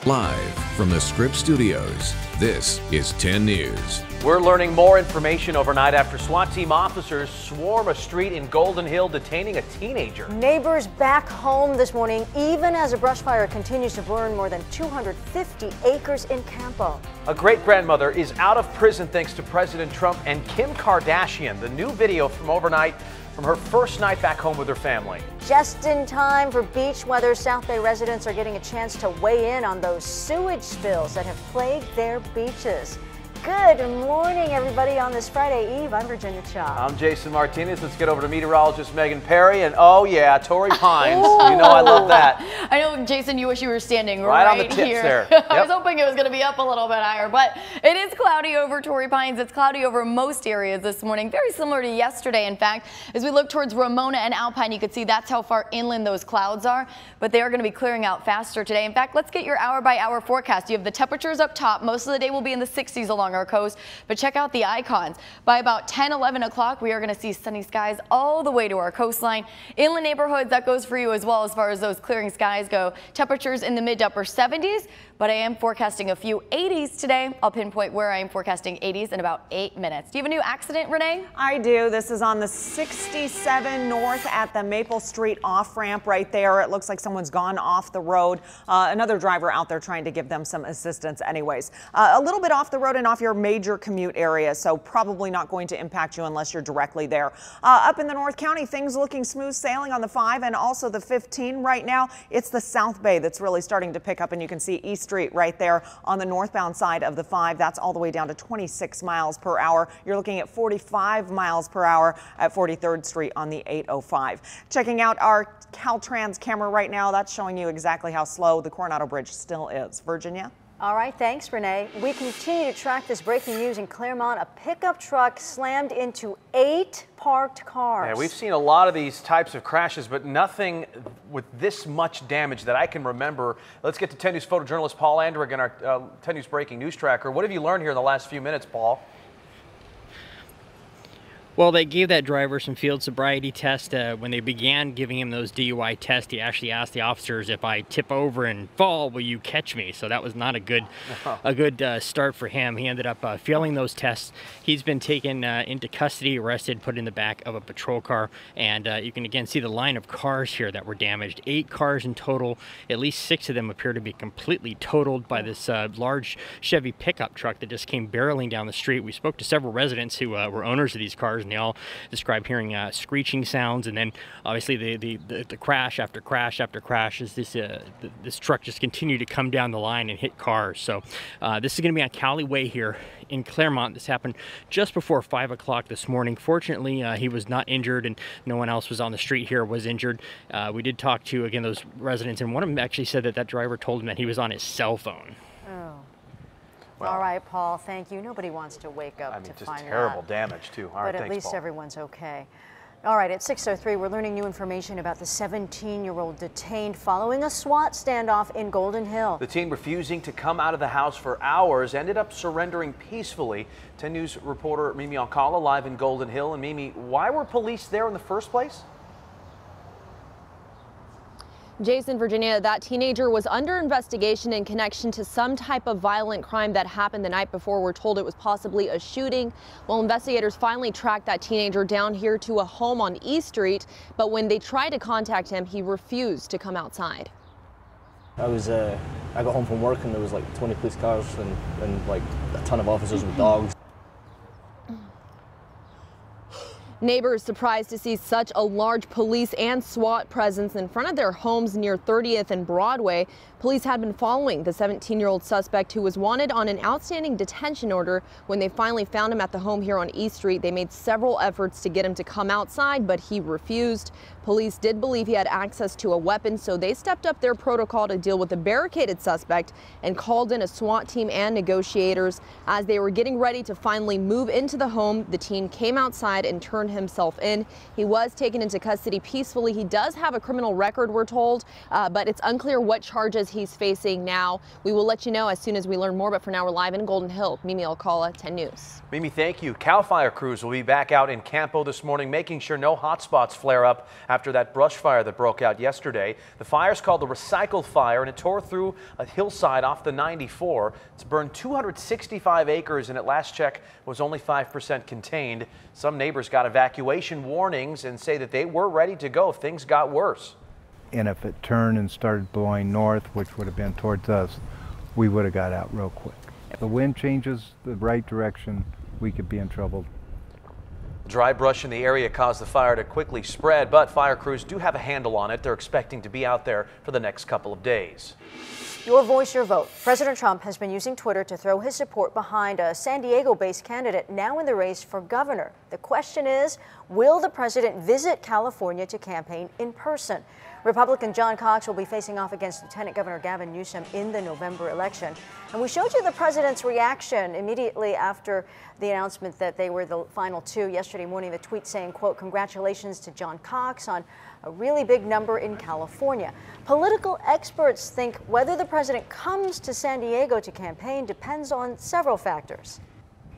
Live from the Scripps Studios, this is 10 News. We're learning more information overnight after SWAT team officers swarm a street in Golden Hill detaining a teenager. Neighbors back home this morning, even as a brush fire continues to burn more than 250 acres in Campo. A great-grandmother is out of prison thanks to President Trump and Kim Kardashian. The new video from overnight from her first night back home with her family. Just in time for beach weather, South Bay residents are getting a chance to weigh in on those sewage spills that have plagued their beaches. Good morning, everybody, on this Friday Eve. I'm Virginia Cha. I'm Jason Martinez. Let's get over to meteorologist Megan Perry. And oh yeah, Torrey Pines. You know I love that. I know, Jason, you wish you were standing right on the tips here. There. Yep. I was hoping it was going to be up a little bit higher, but it is cloudy over Torrey Pines. It's cloudy over most areas this morning, very similar to yesterday. In fact, as we look towards Ramona and Alpine, you can see that's how far inland those clouds are, but they are going to be clearing out faster today. In fact, let's get your hour-by-hour forecast. You have the temperatures up top. Most of the day will be in the 60s along our coast, but check out the icons. By about 10, 11 o'clock, we are going to see sunny skies all the way to our coastline. Inland neighborhoods, that goes for you as well as far as those clearing skies go. Temperatures in the mid to upper 70s, but I am forecasting a few 80s today. I'll pinpoint where I am forecasting 80s in about 8 minutes. Do you have a new accident, Renee? I do. This is on the 67 north at the Maple Street off-ramp right there. It looks like someone's gone off the road. Another driver out there trying to give them some assistance anyways. A little bit off the road and off your major commute area, so probably not going to impact you unless you're directly there. Up in the North County, things looking smooth sailing on the 5 and also the 15 right now. It's the South Bay that's really starting to pick up, and you can see East Street right there on the northbound side of the 5. That's all the way down to 26 miles per hour. You're looking at 45 miles per hour at 43rd Street on the 805. Checking out our Caltrans camera right now, that's showing you exactly how slow the Coronado Bridge still is. Virginia? All right, thanks, Renee. We continue to track this breaking news in Claremont. A pickup truck slammed into 8 parked cars. Yeah, we've seen a lot of these types of crashes, but nothing with this much damage that I can remember. Let's get to 10 News photojournalist Paul Andrick and our 10 News breaking news tracker. What have you learned here in the last few minutes, Paul? Well, they gave that driver some field sobriety tests. When they began giving him those DUI tests, he actually asked the officers, if I tip over and fall, will you catch me? So that was not a good start for him. He ended up failing those tests. He's been taken into custody, arrested, put in the back of a patrol car. And you can again see the line of cars here that were damaged. 8 cars in total. At least 6 of them appear to be completely totaled by this large Chevy pickup truck that just came barreling down the street. We spoke to several residents who were owners of these cars, and they all described hearing screeching sounds, and then obviously the crash after crash after crash as this truck just continued to come down the line and hit cars. So this is going to be on Cali Way here in Claremont. This happened just before 5 o'clock this morning. Fortunately, he was not injured, and no one else was on the street here was injured. We did talk to, again, those residents, and one of them actually said that driver told him that he was on his cell phone. Oh. Well, all right, Paul, thank you. Nobody wants to wake up to just find terrible that. damage, too. All right, but at thanks, least Paul. everyone's okay. All right, at 6:03, we're learning new information about the 17-year-old detained following a SWAT standoff in Golden Hill. The teen refusing to come out of the house for hours ended up surrendering peacefully. 10 News reporter Mimi Alcala live in Golden Hill. And Mimi, why were police there in the first place? Jason, Virginia, that teenager was under investigation in connection to some type of violent crime that happened the night before. We're told it was possibly a shooting. Well, investigators finally tracked that teenager down here to a home on East Street, but when they tried to contact him, he refused to come outside. I got home from work and there was like 20 police cars and like a ton of officers with dogs. Neighbors surprised to see such a large police and SWAT presence in front of their homes near 30th and Broadway. Police had been following the 17-year-old suspect who was wanted on an outstanding detention order. When they finally found him at the home here on East Street, they made several efforts to get him to come outside, but he refused. Police did believe he had access to a weapon, so they stepped up their protocol to deal with the barricaded suspect and called in a SWAT team and negotiators. As they were getting ready to finally move into the home, the teen came outside and turned turn himself in. He was taken into custody peacefully. He does have a criminal record, we're told, but it's unclear what charges he's facing now. We will let you know as soon as we learn more, but for now we're live in Golden Hill. Mimi Alcala, 10 News. Mimi, thank you. CAL FIRE crews will be back out in Campo this morning, making sure no hot spots flare up after that brush fire that broke out yesterday. The fire is called the Recycled Fire, and it tore through a hillside off the 94. It's burned 265 acres, and at last check was only 5% contained. Some neighbors got evacuation warnings and say that they were ready to go if things got worse. And if it turned and started blowing north, which would have been towards us, we would have got out real quick. If the wind changes the right direction, we could be in trouble. Dry brush in the area caused the fire to quickly spread, but fire crews do have a handle on it. They're expecting to be out there for the next couple of days. Your voice, your vote. President Trump has been using Twitter to throw his support behind a San Diego-based candidate now in the race for governor. The question is, will the president visit California to campaign in person? Republican John Cox will be facing off against Lieutenant Governor Gavin Newsom in the November election. And we showed you the president's reaction immediately after the announcement that they were the final two yesterday morning. The tweet saying, quote, "Congratulations to John Cox on a really big number in California." Political experts think whether the president comes to San Diego to campaign depends on several factors.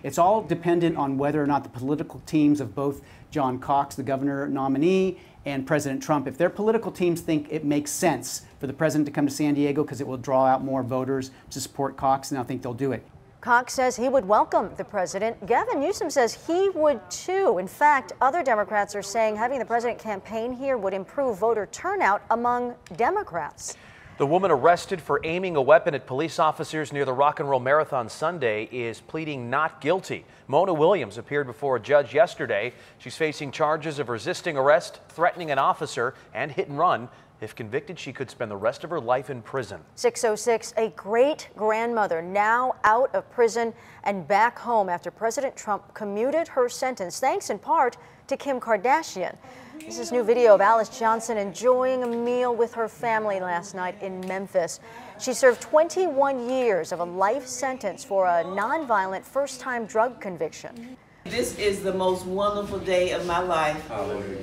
It's all dependent on whether or not the political teams of both John Cox, the governor nominee, and President Trump, if their political teams think it makes sense for the president to come to San Diego because it will draw out more voters to support Cox, then I think they'll do it. Cox says he would welcome the president. Gavin Newsom says he would too. In fact, other Democrats are saying having the president campaign here would improve voter turnout among Democrats. The woman arrested for aiming a weapon at police officers near the Rock and Roll Marathon Sunday is pleading not guilty. Mona Williams appeared before a judge yesterday. She's facing charges of resisting arrest, threatening an officer, and hit and run. If convicted, she could spend the rest of her life in prison. 6:06, a great-grandmother now out of prison and back home after President Trump commuted her sentence, thanks in part to Kim Kardashian. This is new video of Alice Johnson enjoying a meal with her family last night in Memphis. She served 21 years of a life sentence for a nonviolent first-time drug conviction. This is the most wonderful day of my life.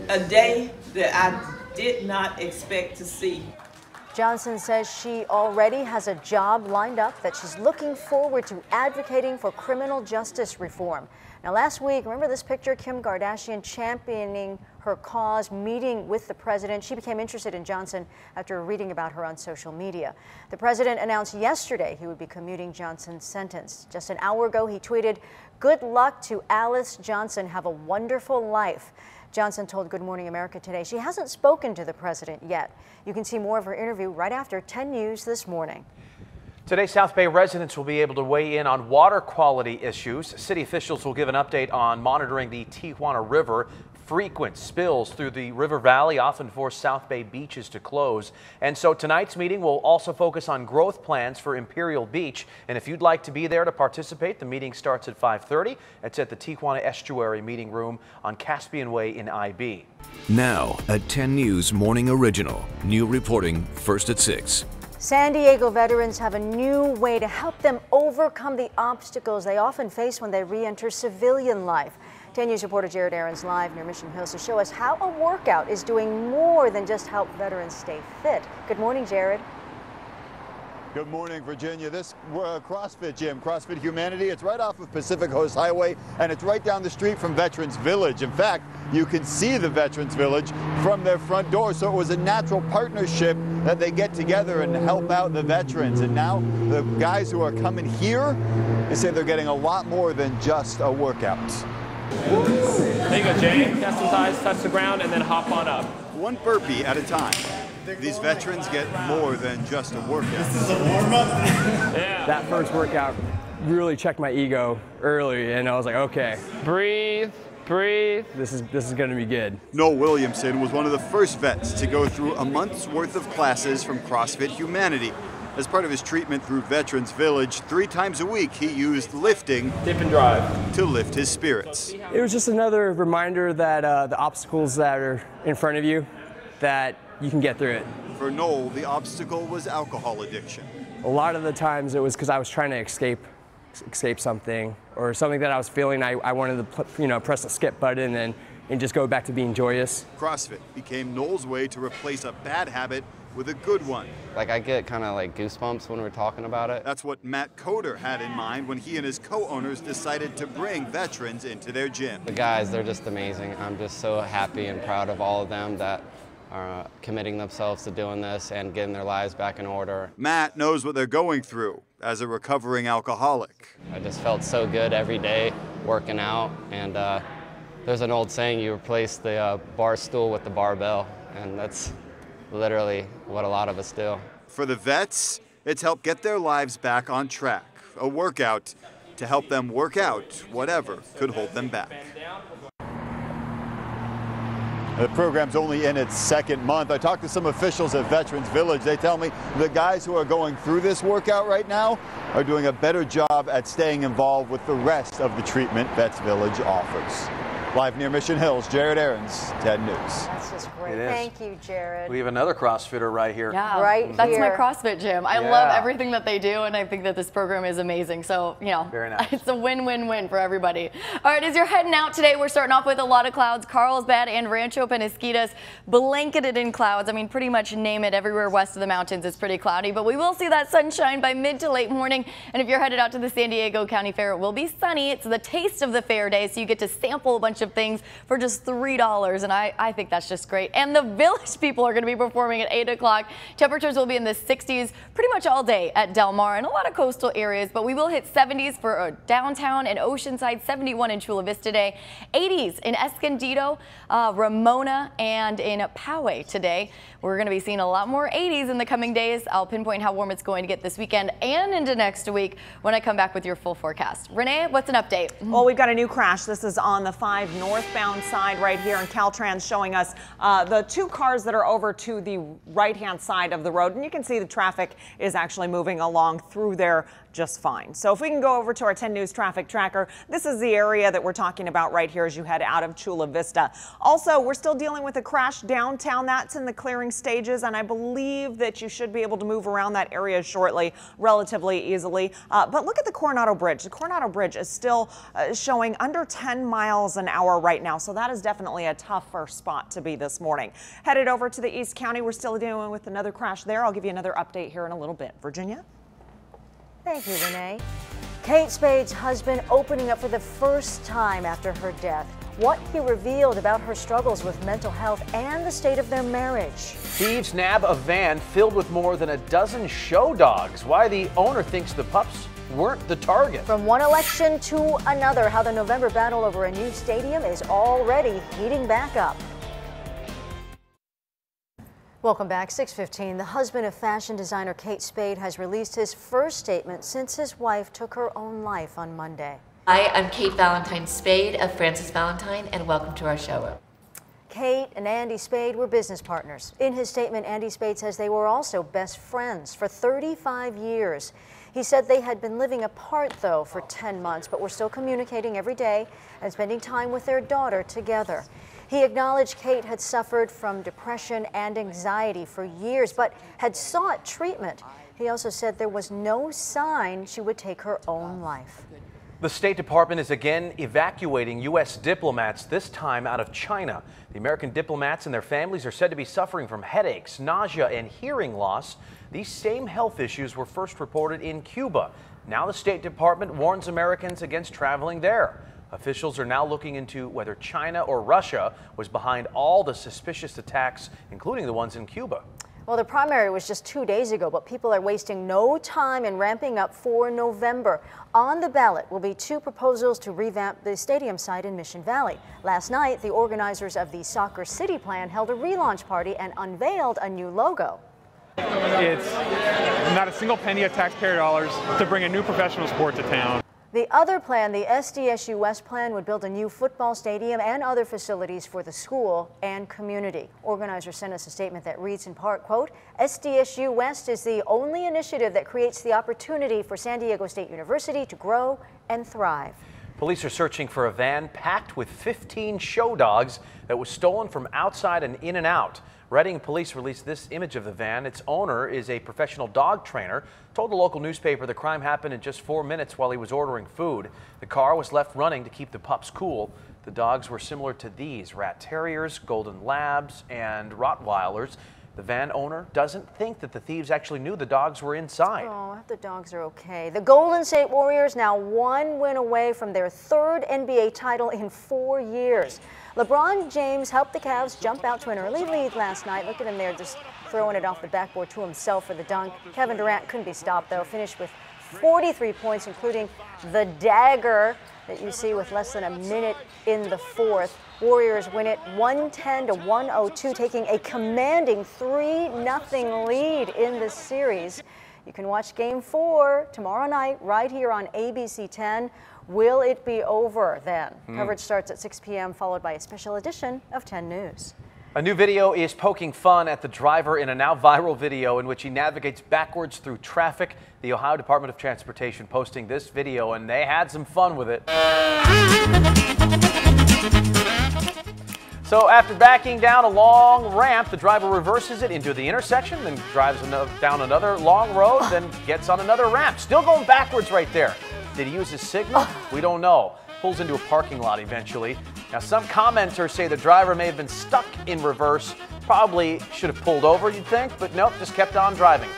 A day that I did not expect to see. Johnson says she already has a job lined up, that she's looking forward to advocating for criminal justice reform. Now, last week, remember this picture, Kim Kardashian championing her cause, meeting with the president. She became interested in Johnson after reading about her on social media. The president announced yesterday he would be commuting Johnson's sentence. Just an hour ago, he tweeted, "Good luck to Alice Johnson. Have a wonderful life." Johnson told Good Morning America today she hasn't spoken to the president yet. You can see more of her interview right after 10 News this morning. Today, South Bay residents will be able to weigh in on water quality issues. City officials will give an update on monitoring the Tijuana River. Frequent spills through the river valley often force South Bay beaches to close. And so tonight's meeting will also focus on growth plans for Imperial Beach. And if you'd like to be there to participate, the meeting starts at 5:30. It's at the Tijuana Estuary Meeting Room on Caspian Way in IB. Now, a 10 News Morning Original. New reporting first at 6. San Diego veterans have a new way to help them overcome the obstacles they often face when they re-enter civilian life. 10 News reporter Jared Aarons live near Mission Hills to show us how a workout is doing more than just help veterans stay fit. Good morning, Jared. Good morning, Virginia. This CrossFit gym, CrossFit Humanity, it's right off of Pacific Coast Highway, and it's right down the street from Veterans Village. In fact, you can see the Veterans Village from their front door, so it was a natural partnership that they get together and help out the veterans. And now the guys who are coming here, they say they're getting a lot more than just a workout. There you go, Jay. Cast some ties, touch the ground, and then hop on up. One burpee at a time. These veterans get more than just a workout. This is a warm-up. Yeah. That first workout really checked my ego early, and I was like, okay. Breathe, breathe. This is going to be good. Noel Williamson was one of the first vets to go through a month's worth of classes from CrossFit Humanity. As part of his treatment through Veterans Village, 3 times a week he used lifting, dip and drive, to lift his spirits. It was just another reminder that the obstacles that are in front of you, that you can get through it. For Noel, the obstacle was alcohol addiction. A lot of the times it was because I was trying to escape something, or something that I was feeling. I wanted to press the skip button and and just go back to being joyous. CrossFit became Noel's way to replace a bad habit with a good one. Like, I get kind of like goosebumps when we're talking about it. That's what Matt Coder had in mind when he and his co-owners decided to bring veterans into their gym. The guys, they're just amazing. I'm just so happy and proud of all of them that are committing themselves to doing this and getting their lives back in order. Matt knows what they're going through as a recovering alcoholic. I just felt so good every day working out, and there's an old saying, you replace the bar stool with the barbell, and that's literally what a lot of us do. For the vets, it's helped get their lives back on track, a workout to help them work out whatever could hold them back. The program's only in its second month. I talked to some officials at Veterans Village. They tell me the guys who are going through this workout right now are doing a better job at staying involved with the rest of the treatment Vets Village offers. Live near Mission Hills, Jared Aarons, 10 News. That's just great. Thank you, Jared. We have another CrossFitter right here. Yeah, right that's here. my CrossFit gym. I love everything that they do, and I think that this program is amazing. So, you know, very nice. It's a win-win-win for everybody. All right, as you're heading out today, we're starting off with a lot of clouds. Carlsbad and Rancho Penasquitas blanketed in clouds. I mean, pretty much name it, everywhere west of the mountains is pretty cloudy, but we will see that sunshine by mid to late morning. And if you're headed out to the San Diego County Fair, it will be sunny. It's the taste of the fair day, so you get to sample a bunch of things for just $3, and I think that's just great. And the Village people are going to be performing at 8 o'clock. Temperatures will be in the 60s pretty much all day at Del Mar and a lot of coastal areas, but we will hit 70s for downtown and Oceanside, 71 in Chula Vista today, 80s in Escondido, Ramona, and in Poway today. We're going to be seeing a lot more 80s in the coming days. I'll pinpoint how warm it's going to get this weekend and into next week when I come back with your full forecast. Renee, what's an update? Well, we've got a new crash. This is on the 5 northbound side right here, and Caltrans showing us the 2 cars that are over to the right-hand side of the road, and you can see the traffic is actually moving along through there just fine. So if we can go over to our 10 News traffic tracker, this is the area that we're talking about right here as you head out of Chula Vista. Also, we're still dealing with a crash downtown. That's in the clearing stages, and I believe that you should be able to move around that area shortly relatively easily. But look at the Coronado Bridge. The Coronado Bridge is still showing under 10 miles an hour right now, so that is definitely a tougher spot to be this morning. Headed over to the East County, we're still dealing with another crash there. I'll give you another update here in a little bit. Virginia? Thank you, Renee. Kate Spade's husband opening up for the first time after her death. What he revealed about her struggles with mental health and the state of their marriage. Thieves nab a van filled with more than a dozen show dogs. Why the owner thinks the pups weren't the target. From one election to another, how the November battle over a new stadium is already heating back up. Welcome back. 6:15. The husband of fashion designer Kate Spade has released his first statement since his wife took her own life on Monday. Hi, I'm Kate Valentine Spade of Francis Valentine, and welcome to our showroom. Kate and Andy Spade were business partners. In his statement, Andy Spade says they were also best friends for 35 years. He said they had been living apart, though, for 10 months, but were still communicating every day and spending time with their daughter together. He acknowledged Kate had suffered from depression and anxiety for years, but had sought treatment. He also said there was no sign she would take her own life. The State Department is again evacuating U.S. diplomats, this time out of China. The American diplomats and their families are said to be suffering from headaches, nausea, and hearing loss. These same health issues were first reported in Cuba. Now the State Department warns Americans against traveling there. Officials are now looking into whether China or Russia was behind all the suspicious attacks, including the ones in Cuba. Well, the primary was just 2 days ago, but people are wasting no time in ramping up for November. On the ballot will be 2 proposals to revamp the stadium site in Mission Valley. Last night, the organizers of the Soccer City Plan held a relaunch party and unveiled a new logo. It's not a single penny of taxpayer dollars to bring a new professional sport to town. The other plan, the SDSU West plan, would build a new football stadium and other facilities for the school and community. Organizers sent us a statement that reads in part, quote, SDSU West is the only initiative that creates the opportunity for San Diego State University to grow and thrive. Police are searching for a van packed with 15 show dogs that was stolen from outside and in and out. Reading police released this image of the van. Its owner is a professional dog trainer, told the local newspaper the crime happened in just 4 minutes while he was ordering food. The car was left running to keep the pups cool. The dogs were similar to these: rat terriers, golden labs, and Rottweilers. The van owner doesn't think that the thieves actually knew the dogs were inside. Oh, I hope the dogs are okay. The Golden State Warriors now 1 win away from their 3rd NBA title in 4 years. LeBron James helped the Cavs jump out to an early lead last night. Look at him there, just throwing it off the backboard to himself for the dunk. Kevin Durant couldn't be stopped, though. Finished with 43 points, including the dagger that you see with less than a minute in the 4th. Warriors win it 110 to 102, taking a commanding 3-0 lead in the series. You can watch Game 4 tomorrow night right here on ABC 10. Will it be over then? Coverage starts at 6 p.m., followed by a special edition of 10 News. A new video is poking fun at the driver in a now viral video in which he navigates backwards through traffic. The Ohio Department of Transportation posting this video, and they had some fun with it. So after backing down a long ramp, the driver reverses it into the intersection, then drives down another long road, then gets on another ramp. Still going backwards right there. Did he use his signal? We don't know. Pulls into a parking lot eventually. Now, some commenters say the driver may have been stuck in reverse. Probably should have pulled over, you'd think, but nope, just kept on driving.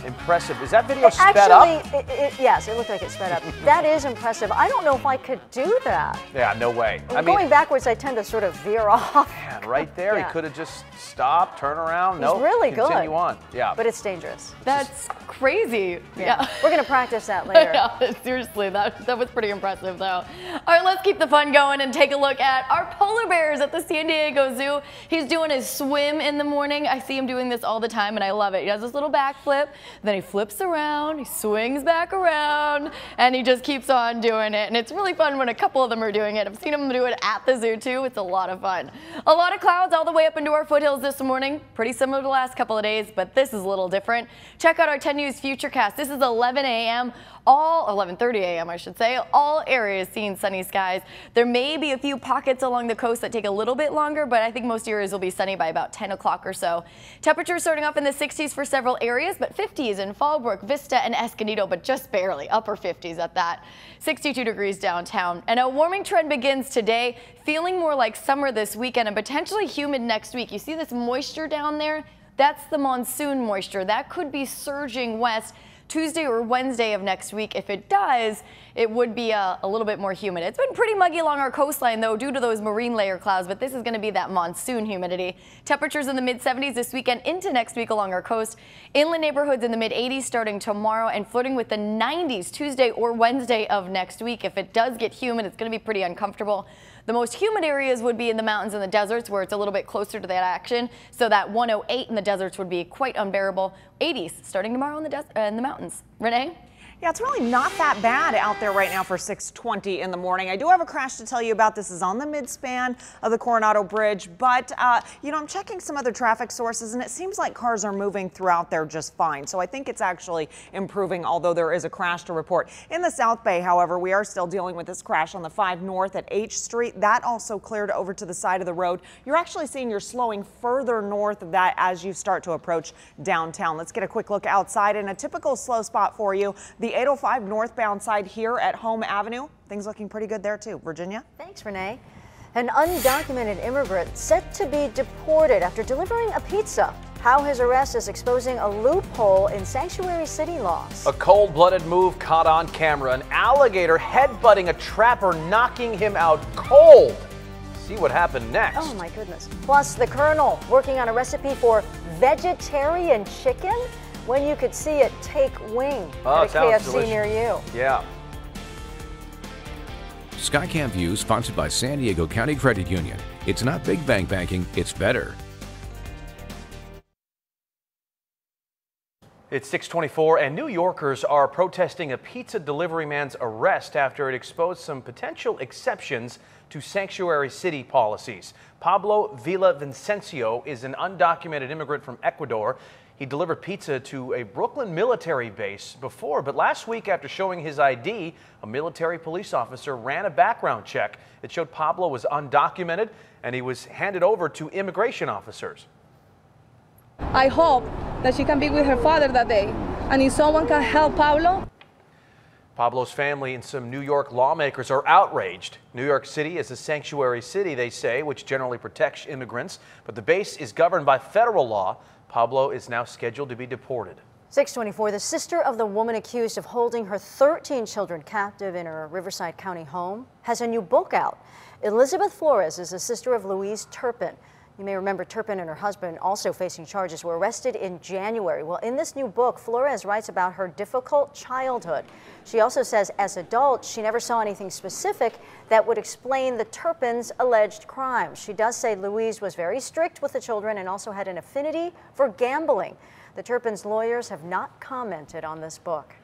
Impressive. Is that video sped up? Yes, it looked like it sped up. That is impressive. I don't know if I could do that. Yeah, no way. Going backwards, I tend to sort of veer off. Man, right there, he could have just stopped, turn around. He's really good. Continue on. Yeah. But it's dangerous. That's crazy. Yeah. We're going to practice that later. Yeah, seriously, that was pretty impressive, though. All right, let's keep the fun going and take a look at our polar bears at the San Diego Zoo. He's doing his swim in the morning. I see him doing this all the time, and I love it. He does this little backflip, then he flips around, he swings back around, and he just keeps on doing it. And it's really fun when a couple of them are doing it. I've seen him do it at the zoo, too. It's a lot of fun. A lot of clouds all the way up into our foothills this morning. Pretty similar to the last couple of days, but this is a little different. Check out our 10 News Futurecast. This is 11 a.m. 11:30 a.m. I should say. All areas seeing sunny skies. There may be a few pockets along the coast that take a little bit longer, but I think most areas will be sunny by about 10 o'clock or so. Temperatures starting off in the 60s for several areas, but 50s in Fallbrook, Vista, and Escondido, but just barely upper 50s at that. 62 degrees downtown. And a warming trend begins today, feeling more like summer this weekend and potentially humid next week. You see this moisture down there? That's the monsoon moisture. That could be surging west Tuesday or Wednesday of next week. If it does, it would be a little bit more humid. It's been pretty muggy along our coastline, though, due to those marine layer clouds, but this is going to be that monsoon humidity. Temperatures in the mid-70s this weekend into next week along our coast. Inland neighborhoods in the mid-80s starting tomorrow and flirting with the 90s Tuesday or Wednesday of next week. If it does get humid, it's going to be pretty uncomfortable. The most humid areas would be in the mountains and the deserts, where it's a little bit closer to that action. So that 108 in the deserts would be quite unbearable. 80s starting tomorrow in the mountains. Renee? Yeah, it's really not that bad out there right now for 6:20 in the morning. I do have a crash to tell you about. This is on the midspan of the Coronado Bridge, but you know, I'm checking some other traffic sources, and it seems like cars are moving throughout there just fine. So I think it's actually improving, although there is a crash to report. In the South Bay, however, we are still dealing with this crash on the 5 North at H Street. That also cleared over to the side of the road. You're actually seeing you're slowing further north of that as you start to approach downtown. Let's get a quick look outside, and a typical slow spot for you, the 805 northbound side here at Home Avenue. Things looking pretty good there too. Virginia? Thanks, Renee. An undocumented immigrant set to be deported after delivering a pizza. How his arrest is exposing a loophole in sanctuary city laws. A cold-blooded move caught on camera. An alligator headbutting a trapper, knocking him out cold. See what happened next. Oh my goodness. Plus, the Colonel working on a recipe for vegetarian chicken when you could see it take wing at a KFC delicious. near you. Yeah. Skycam View, sponsored by San Diego County Credit Union. It's not big bank banking, it's better. It's 6:24, and New Yorkers are protesting a pizza delivery man's arrest after it exposed some potential exceptions to sanctuary city policies. Pablo Villavicencio is an undocumented immigrant from Ecuador. He delivered pizza to a Brooklyn military base before, but last week, after showing his ID, a military police officer ran a background check. It showed Pablo was undocumented, and he was handed over to immigration officers. I hope that she can be with her father that day, and if someone can help Pablo. Pablo's family and some New York lawmakers are outraged. New York City is a sanctuary city, they say, which generally protects immigrants, but the base is governed by federal law. Pablo is now scheduled to be deported. 624, the sister of the woman accused of holding her 13 children captive in her Riverside County home has a new book out. Elisabeth Flores is the sister of Louise Turpin. You may remember Turpin and her husband, also facing charges, were arrested in January. Well, in this new book, Flores writes about her difficult childhood. She also says as adults, she never saw anything specific that would explain the Turpins' alleged crimes. She does say Louise was very strict with the children and also had an affinity for gambling. The Turpins' lawyers have not commented on this book.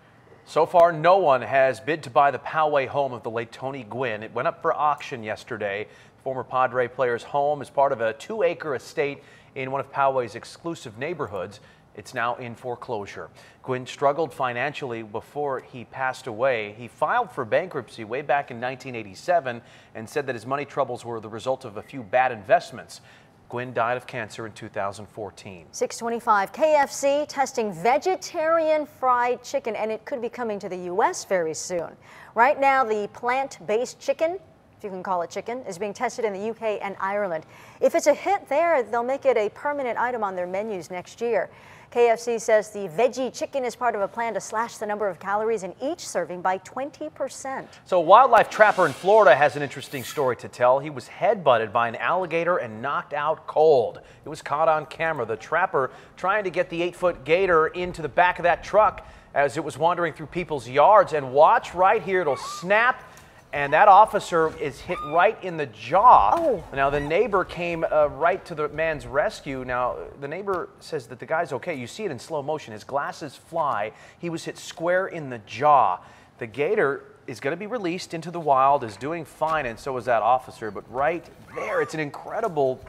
So far, no one has bid to buy the Poway home of the late Tony Gwynn. It went up for auction yesterday. Former Padre player's home is part of a 2-acre estate in one of Poway's exclusive neighborhoods. It's now in foreclosure. Gwynn struggled financially before he passed away. He filed for bankruptcy way back in 1987 and said that his money troubles were the result of a few bad investments. Gwynn died of cancer in 2014. 625, KFC testing vegetarian fried chicken, and it could be coming to the U.S. very soon. Right now, the plant-based chicken, if you can call it chicken, is being tested in the UK and Ireland. If it's a hit there, they'll make it a permanent item on their menus next year. KFC says the veggie chicken is part of a plan to slash the number of calories in each serving by 20%. So a wildlife trapper in Florida has an interesting story to tell. He was headbutted by an alligator and knocked out cold. It was caught on camera. The trapper trying to get the 8-foot gator into the back of that truck as it was wandering through people's yards. And watch right here, it'll snap. And that officer is hit right in the jaw. Oh. Now, the neighbor came right to the man's rescue. Now, the neighbor says that the guy's okay. You see it in slow motion. His glasses fly. He was hit square in the jaw. The gator is going to be released into the wild, is doing fine, and so is that officer. But right there, it's an incredible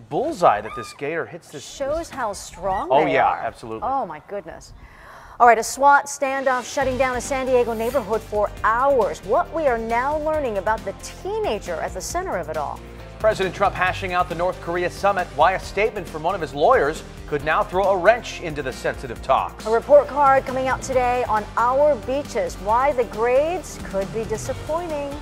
bullseye that this gator hits this. Shows how strong they are. Oh, yeah, Absolutely. Oh, my goodness. All right, a SWAT standoff shutting down a San Diego neighborhood for hours. What we are now learning about the teenager at the center of it all. President Trump hashing out the North Korea summit, why a statement from one of his lawyers could now throw a wrench into the sensitive talks. A report card coming out today on our beaches, why the grades could be disappointing.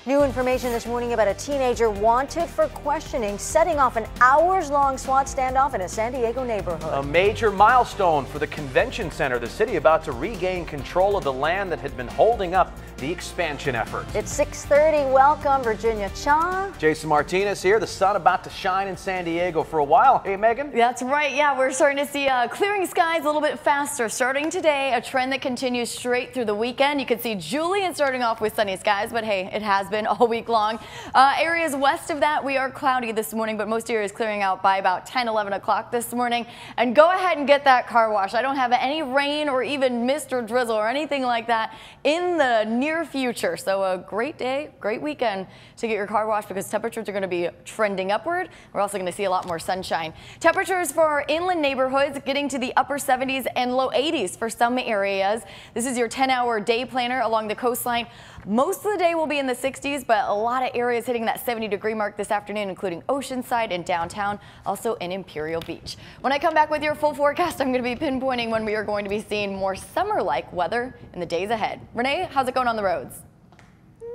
New information this morning about a teenager wanted for questioning, setting off an hours-long SWAT standoff in a San Diego neighborhood. A major milestone for the convention center, the city about to regain control of the land that had been holding up the expansion effort. It's 6:30. Welcome, Virginia Cha. Jason Martinez here. The sun about to shine in San Diego for a while. Hey, Megan. That's right. Yeah, we're starting to see clearing skies a little bit faster. Starting today, a trend that continues straight through the weekend. You can see Julian starting off with sunny skies, but hey, it has been all week long. Areas west of that, we are cloudy this morning, but most areas clearing out by about 10, 11 o'clock this morning. And go ahead and get that car wash. I don't have any rain or even mist or drizzle or anything like that in the near future. So a great day, great weekend to get your car washed because temperatures are going to be trending upward. We're also going to see a lot more sunshine. Temperatures for our inland neighborhoods getting to the upper 70s and low 80s for some areas. This is your 10-hour day planner along the coastline. Most of the day will be in the 60s, but a lot of areas hitting that 70-degree mark this afternoon, including Oceanside and downtown, also in Imperial Beach. When I come back with your full forecast, I'm going to be pinpointing when we are going to be seeing more summer-like weather in the days ahead. Renee, how's it going on the roads?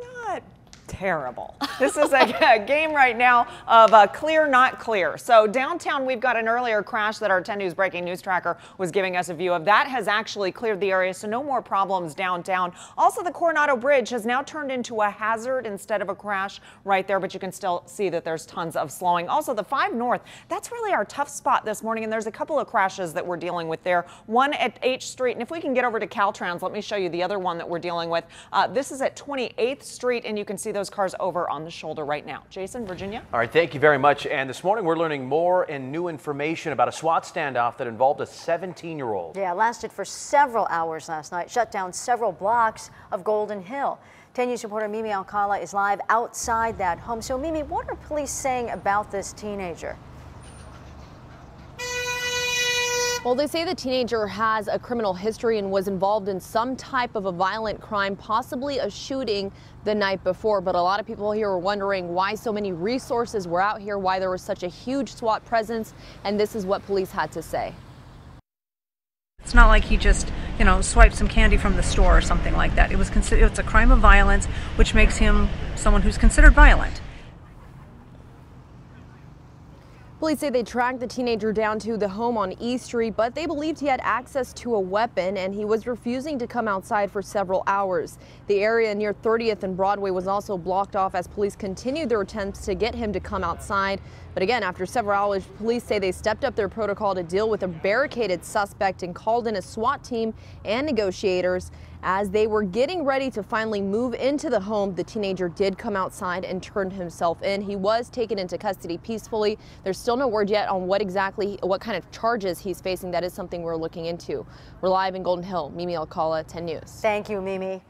Not terrible. This is a game right now of clear, not clear. So downtown, we've got an earlier crash that our 10 News breaking news tracker was giving us a view of. That has actually cleared the area, so no more problems downtown. Also, the Coronado Bridge has now turned into a hazard instead of a crash right there, but you can still see that there's tons of slowing. Also, the 5 North, that's really our tough spot this morning, and there's a couple of crashes that we're dealing with there. One at H Street, and if we can get over to Caltrans, let me show you the other one that we're dealing with. This is at 28th Street, and you can see those cars over on the shoulder right now. Jason, Virginia? All right, thank you very much. And this morning we're learning more and new information about a SWAT standoff that involved a 17-year-old. Yeah, it lasted for several hours last night, shut down several blocks of Golden Hill. 10 News reporter Mimi Alcala is live outside that home. So Mimi, what are police saying about this teenager? Well, they say the teenager has a criminal history and was involved in some type of a violent crime, possibly a shooting the night before. But a lot of people here are wondering why so many resources were out here, why there was such a huge SWAT presence, and this is what police had to say. It's not like he just swipe some candy from the store or something like that. It's a crime of violence, which makes him someone who's considered violent. Police say they tracked the teenager down to the home on E Street, but they believed he had access to a weapon and he was refusing to come outside for several hours. The area near 30th and Broadway was also blocked off as police continued their attempts to get him to come outside. But again, after several hours, police say they stepped up their protocol to deal with a barricaded suspect and called in a SWAT team and negotiators. As they were getting ready to finally move into the home, the teenager did come outside and turned himself in. He was taken into custody peacefully. There's still no word yet on what kind of charges he's facing. That is something we're looking into. We're live in Golden Hill. Mimi Alcala, 10 News. Thank you, Mimi.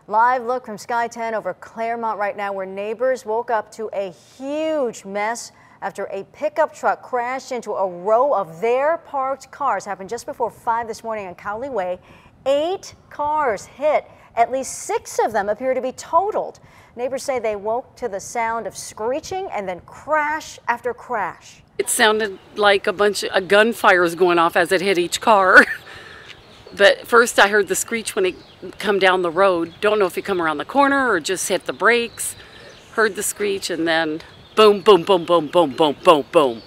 Live look from Sky 10 over Claremont right now, where neighbors woke up to a huge mess after a pickup truck crashed into a row of their parked cars. Happened just before 5 this morning on Cowley Way. 8 cars hit. At least 6 of them appear to be totaled. Neighbors say they woke to the sound of screeching and then crash after crash. It sounded like a gunfire was going off as it hit each car. But first I heard the screech when it come down the road. Don't know if it come around the corner or just hit the brakes. Heard the screech and then boom, boom, boom, boom, boom, boom, boom, boom.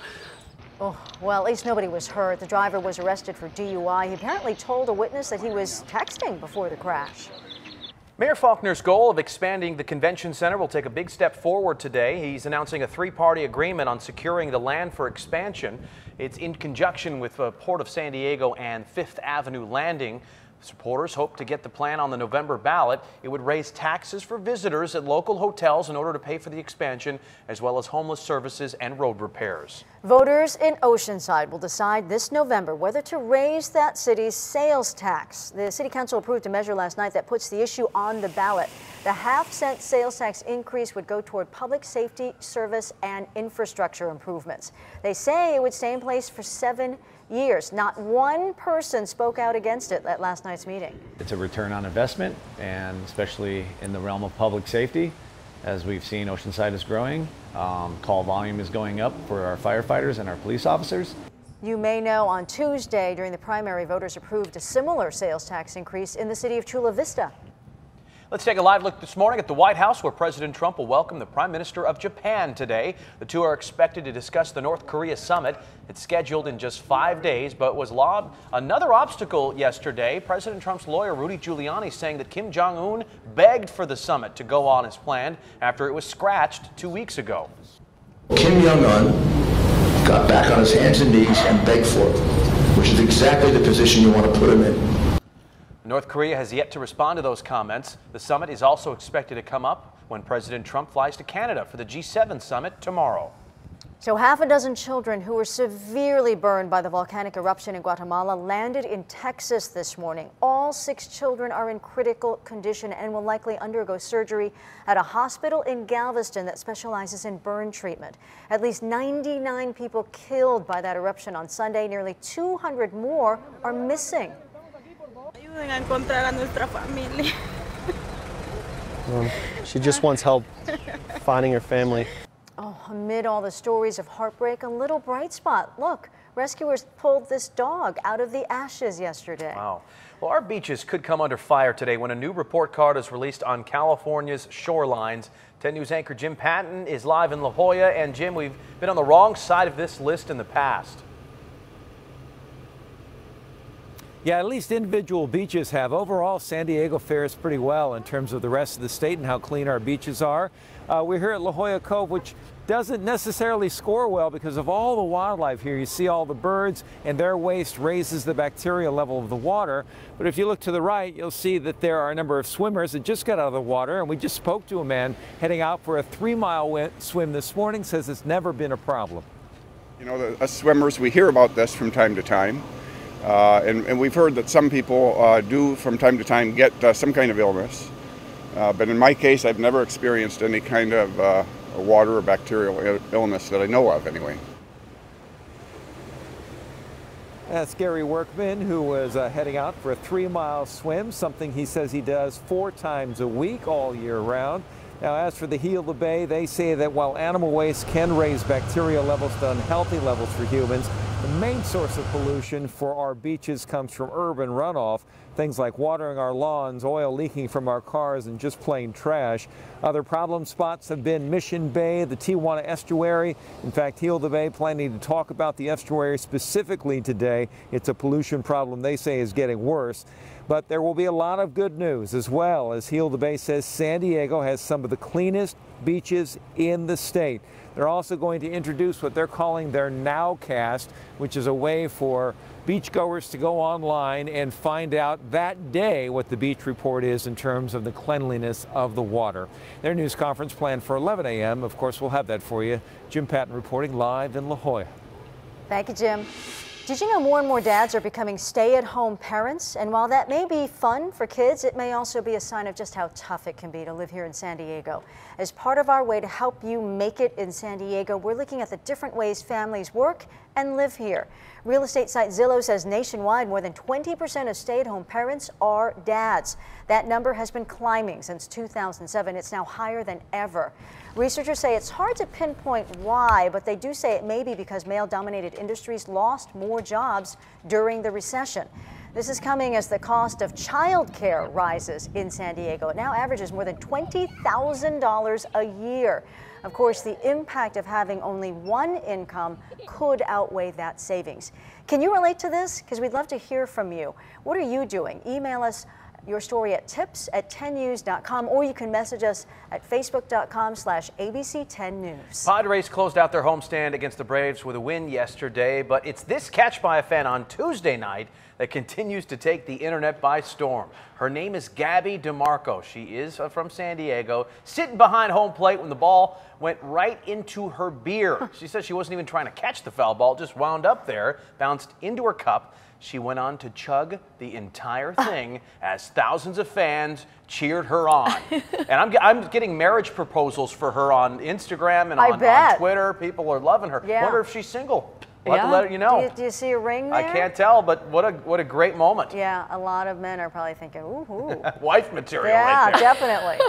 Oh, well, at least nobody was hurt. The driver was arrested for DUI. He apparently told a witness that he was texting before the crash. Mayor Faulkner's goal of expanding the convention center will take a big step forward today. He's announcing a 3-party agreement on securing the land for expansion. It's in conjunction with the Port of San Diego and Fifth Avenue Landing. Supporters hope to get the plan on the November ballot. It would raise taxes for visitors at local hotels in order to pay for the expansion, as well as homeless services and road repairs. Voters in Oceanside will decide this November whether to raise that city's sales tax. The City Council approved a measure last night that puts the issue on the ballot. The half-cent sales tax increase would go toward public safety, service, and infrastructure improvements. They say it would stay in place for 7 years. Not one person spoke out against it at last night's meeting. It's a return on investment, and especially in the realm of public safety. As we've seen, Oceanside is growing. Call volume is going up for our firefighters and our police officers. You may know on Tuesday during the primary, voters approved a similar sales tax increase in the city of Chula Vista. Let's take a live look this morning at the White House, where President Trump will welcome the Prime Minister of Japan today. The two are expected to discuss the North Korea summit. It's scheduled in just 5 days, but was another obstacle yesterday. President Trump's lawyer, Rudy Giuliani, saying that Kim Jong-un begged for the summit to go on as planned after it was scratched 2 weeks ago. Kim Jong-un got back on his hands and knees and begged for it, which is exactly the position you want to put him in. North Korea has yet to respond to those comments. The summit is also expected to come up when President Trump flies to Canada for the G7 summit tomorrow. So half a dozen children who were severely burned by the volcanic eruption in Guatemala landed in Texas this morning. All 6 children are in critical condition and will likely undergo surgery at a hospital in Galveston that specializes in burn treatment. At least 99 people killed by that eruption on Sunday. Nearly 200 more are missing. She just wants help finding her family. Oh, amid all the stories of heartbreak, a little bright spot. Look, rescuers pulled this dog out of the ashes yesterday. Wow. Well, our beaches could come under fire today when a new report card is released on California's shorelines. 10 News anchor Jim Patton is live in La Jolla. And Jim, we've been on the wrong side of this list in the past. Yeah, at least individual beaches have. Overall, San Diego fares pretty well in terms of the rest of the state and how clean our beaches are. We're here at La Jolla Cove, which doesn't necessarily score well because of all the wildlife here. You see all the birds, and their waste raises the bacteria level of the water. But if you look to the right, you'll see that there are a number of swimmers that just got out of the water, and we just spoke to a man heading out for a 3-mile swim this morning, says it's never been a problem. You know, us swimmers, we hear about this from time to time. And we've heard that some people do from time to time get some kind of illness. But in my case, I've never experienced any kind of water or bacterial illness that I know of anyway. That's Gary Workman, who was heading out for a 3-mile swim, something he says he does 4 times a week all year round. Now, as for the Heal the Bay, they say that while animal waste can raise bacteria levels to unhealthy levels for humans, the main source of pollution for our beaches comes from urban runoff. things like watering our lawns, oil leaking from our cars, and just plain trash. Other problem spots have been Mission Bay, the Tijuana estuary. In fact, Heal the Bay planning to talk about the estuary specifically today. It's a pollution problem they say is getting worse. But there will be a lot of good news as well, as Heal the Bay says San Diego has some of the cleanest beaches in the state. They're also going to introduce what they're calling their Nowcast, which is a way for beachgoers to go online and find out that day what the beach report is in terms of the cleanliness of the water. Their news conference planned for 11 a.m. Of course, we'll have that for you. Jim Patton reporting live in La Jolla. Thank you, Jim. Did you know more and more dads are becoming stay-at-home parents? And while that may be fun for kids, it may also be a sign of just how tough it can be to live here in San Diego. As part of our way to help you make it in San Diego, we're looking at the different ways families work and live here. Real estate site Zillow says nationwide more than 20% of stay-at-home parents are dads. That number has been climbing since 2007. It's now higher than ever. Researchers say it's hard to pinpoint why, but they do say it may be because male-dominated industries lost more jobs during the recession. This is coming as the cost of childcare rises in San Diego. It now averages more than $20,000 a year. Of course, the impact of having only one income could outweigh that savings. Can you relate to this? Because we'd love to hear from you. What are you doing? Email us your story at tips@10news.com, or you can message us at facebook.com/ABC10news. Padres closed out their homestand against the Braves with a win yesterday, but it's this catch by a fan on Tuesday night that continues to take the internet by storm. Her name is Gabby DeMarco. She is from San Diego, sitting behind home plate when the ball went right into her beer. She says she wasn't even trying to catch the foul ball, just wound up there, bounced into her cup. She went on to chug the entire thing as thousands of fans cheered her on. And I'm getting marriage proposals for her on Instagram and on Twitter. People are loving her. Yeah. Wonder if she's single. We'll have to let you know. Do you see a ring there? I can't tell, but what a great moment. Yeah, a lot of men are probably thinking, ooh. Wife material yeah, right there. Definitely.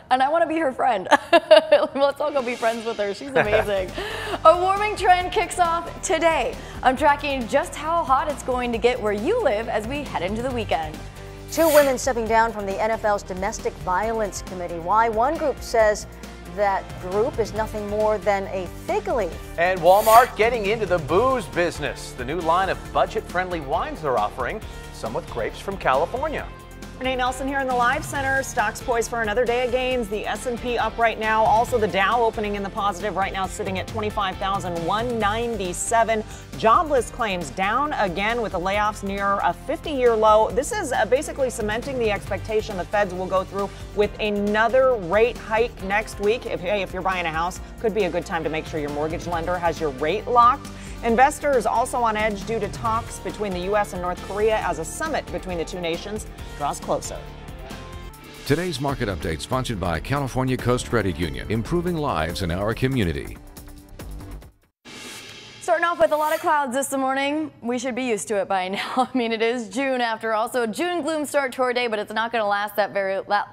And I want to be her friend. Let's all go be friends with her. She's amazing. A warming trend kicks off today. I'm tracking just how hot it's going to get where you live as we head into the weekend. 2 women stepping down from the NFL's Domestic Violence Committee. Why? One group says that group is nothing more than a fig leaf. And Walmart getting into the booze business. The new line of budget-friendly wines they're offering, some with grapes from California. Renee Nelson here in the Live Center. Stocks poised for another day of gains. The S&P up right now. Also the Dow opening in the positive right now, sitting at 25,197. Jobless claims down again with the layoffs near a 50-year low. This is basically cementing the expectation the Feds will go through with another rate hike next week. If you're buying a house, could be a good time to make sure your mortgage lender has your rate locked. Investors also on edge due to talks between the U.S. and North Korea as a summit between the two nations draws closer. Today's market update sponsored by California Coast Credit Union, improving lives in our community. Starting off with a lot of clouds this morning. We should be used to it by now. I mean, it is June after all. So June gloom start to our day, but it's not going to last that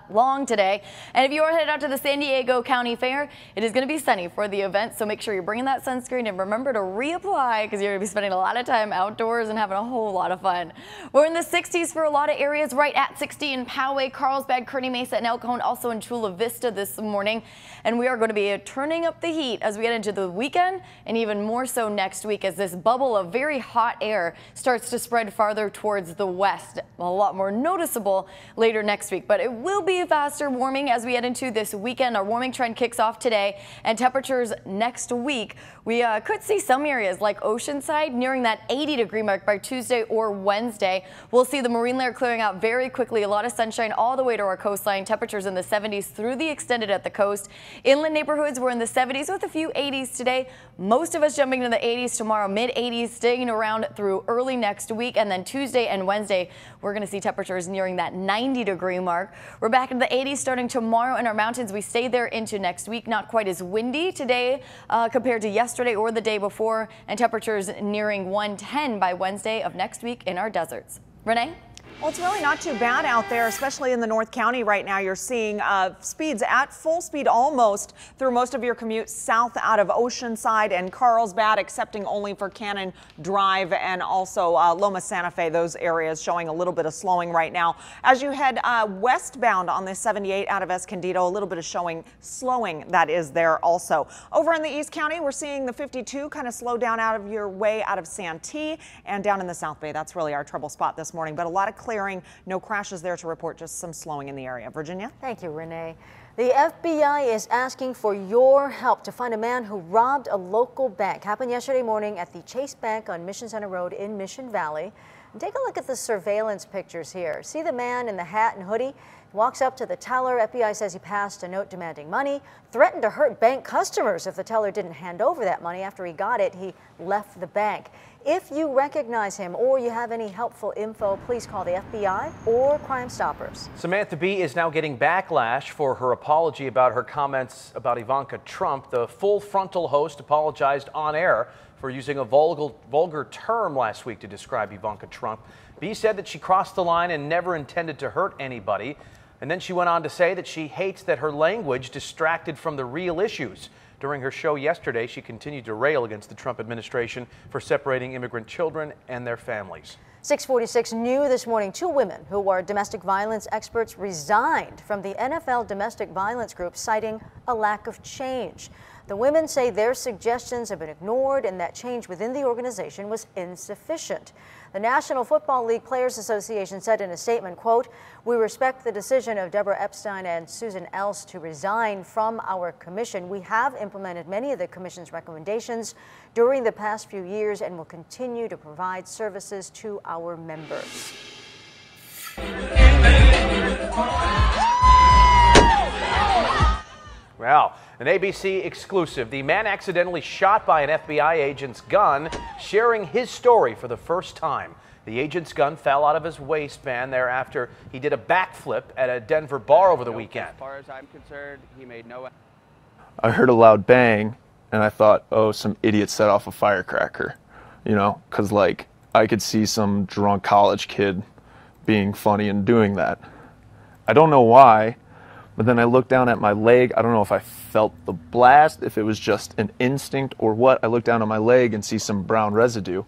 long today. And if you are headed out to the San Diego County Fair, it is going to be sunny for the event. So make sure you're bringing that sunscreen and remember to reapply because you're going to be spending a lot of time outdoors and having a whole lot of fun. We're in the 60s for a lot of areas, right at 60 in Poway, Carlsbad, Kearny Mesa, and El Cajon, also in Chula Vista this morning. And we are going to be turning up the heat as we get into the weekend and even more so next week as this bubble of very hot air starts to spread farther towards the west. A lot more noticeable later next week, but it will be faster warming as we head into this weekend. Our warming trend kicks off today, and temperatures next week. We could see some areas like Oceanside nearing that 80-degree mark by Tuesday or Wednesday. We'll see the marine layer clearing out very quickly. A lot of sunshine all the way to our coastline. Temperatures in the 70s through the extended at the coast. Inland neighborhoods were in the 70s with a few 80s today. Most of us jumping to the 80s tomorrow, mid-80s, staying around through early next week. And then Tuesday and Wednesday, we're going to see temperatures nearing that 90-degree mark. We're back in the 80s starting tomorrow in our mountains. We stay there into next week. Not quite as windy today compared to yesterday or the day before, and temperatures nearing 110 by Wednesday of next week in our deserts. Renee? Well, it's really not too bad out there, especially in the North County right now. You're seeing speeds at full speed almost through most of your commute south out of Oceanside and Carlsbad, excepting only for Cannon Drive and also Loma Santa Fe. Those areas showing a little bit of slowing right now. As you head westbound on the 78 out of Escondido, a little bit of slowing that is there also. Over in the East County, we're seeing the 52 kind of slow down out of your way out of Santee, and down in the South Bay. That's really our trouble spot this morning, but a lot of clearing, no crashes there to report, just some slowing in the area. Virginia? Thank you, Renee. The FBI is asking for your help to find a man who robbed a local bank. Happened yesterday morning at the Chase Bank on Mission Center Road in Mission Valley. And take a look at the surveillance pictures here. See the man in the hat and hoodie? Walks up to the teller. FBI says he passed a note demanding money, threatened to hurt bank customers if the teller didn't hand over that money. After he got it, he left the bank. If you recognize him or you have any helpful info, please call the FBI or Crime Stoppers. Samantha Bee is now getting backlash for her apology about her comments about Ivanka Trump. The Full Frontal host apologized on air for using a vulgar term last week to describe Ivanka Trump. Bee said that she crossed the line and never intended to hurt anybody. And then she went on to say that she hates that her language distracted from the real issues. During her show yesterday, she continued to rail against the Trump administration for separating immigrant children and their families. 646 New this morning, 2 women who are domestic violence experts resigned from the NFL domestic violence group, citing a lack of change. The women say their suggestions have been ignored and that change within the organization was insufficient. The National Football League Players Association said in a statement, quote, "We respect the decision of Deborah Epstein and Susan Else to resign from our commission. We have implemented many of the commission's recommendations during the past few years and will continue to provide services to our members." Well, an ABC exclusive. The man accidentally shot by an FBI agent's gun, sharing his story for the first time. The agent's gun fell out of his waistband there after he did a backflip at a Denver bar over the weekend. As far as I'm concerned, he made no... I heard a loud bang, and I thought, oh, some idiot set off a firecracker, you know, because, like, I could see some drunk college kid being funny and doing that. I don't know why. But then I looked down at my leg. I don't know if I felt the blast, if it was just an instinct or what. I looked down at my leg and see some brown residue.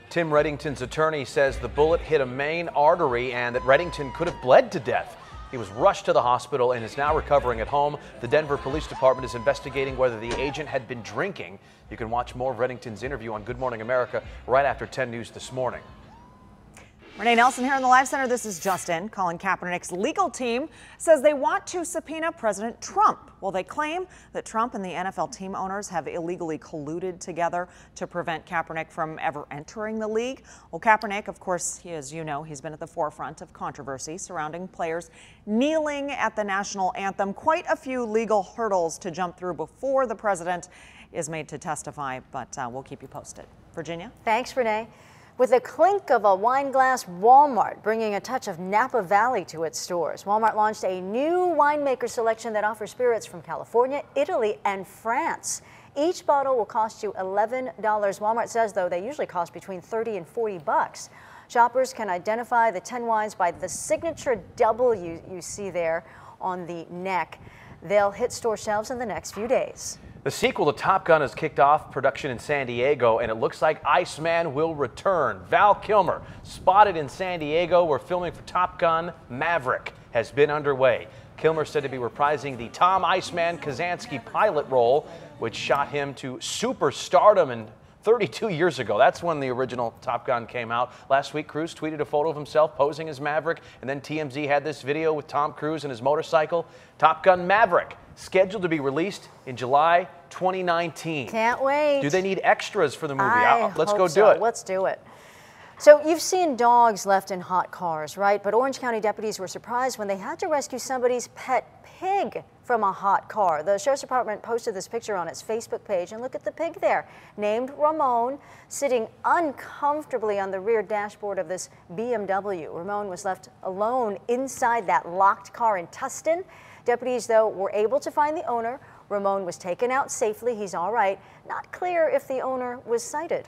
Tim Reddington's attorney says the bullet hit a main artery and that Reddington could have bled to death. He was rushed to the hospital and is now recovering at home. The Denver Police Department is investigating whether the agent had been drinking. You can watch more of Reddington's interview on Good Morning America right after 10 News this morning. Renee Nelson here in the Live Center. This is Justin. Colin Kaepernick's legal team says they want to subpoena President Trump. Well, they claim that Trump and the NFL team owners have illegally colluded together to prevent Kaepernick from ever entering the league. Well, Kaepernick, of course, as you know, he's been at the forefront of controversy surrounding players kneeling at the national anthem. Quite a few legal hurdles to jump through before the president is made to testify, but we'll keep you posted. Virginia? Thanks, Renee. With the clink of a wine glass, Walmart bringing a touch of Napa Valley to its stores. Walmart launched a new winemaker selection that offers spirits from California, Italy, and France. Each bottle will cost you $11. Walmart says, though, they usually cost between $30 and $40. Shoppers can identify the 10 wines by the signature W you see there on the neck. They'll hit store shelves in the next few days. The sequel to Top Gun has kicked off production in San Diego, and it looks like Iceman will return. Val Kilmer, spotted in San Diego where filming for Top Gun Maverick has been underway. Kilmer said to be reprising the Tom Iceman Kazansky pilot role, which shot him to superstardom in 32 years ago. That's when the original Top Gun came out. Last week, Cruise tweeted a photo of himself posing as Maverick, and then TMZ had this video with Tom Cruise and his motorcycle. Top Gun Maverick, scheduled to be released in July 2019. Can't wait. Do they need extras for the movie? Let's go so. do it. Let's do it. So you've seen dogs left in hot cars, right? But Orange County deputies were surprised when they had to rescue somebody's pet pig from a hot car. The Sheriff's Department posted this picture on its Facebook page, and look at the pig there, named Ramon, sitting uncomfortably on the rear dashboard of this BMW. Ramon was left alone inside that locked car in Tustin. Deputies, though, were able to find the owner. Ramon was taken out safely. He's all right. Not clear if the owner was cited.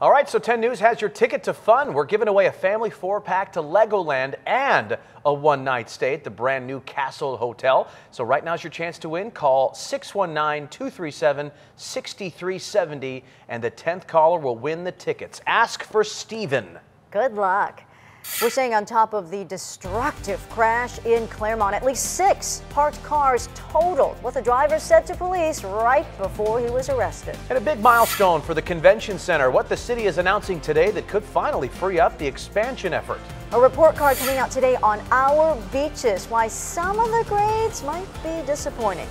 All right, so 10 News has your ticket to fun. We're giving away a family 4-pack to Legoland and a one-night stay at the brand new Castle Hotel. So right now's your chance to win. Call 619-237-6370 and the 10th caller will win the tickets. Ask for Steven. Good luck. We're staying on top of the destructive crash in Claremont. At least 6 parked cars totaled, what the driver said to police right before he was arrested. And a big milestone for the convention center, what the city is announcing today that could finally free up the expansion effort. A report card coming out today on our beaches, why some of the grades might be disappointing.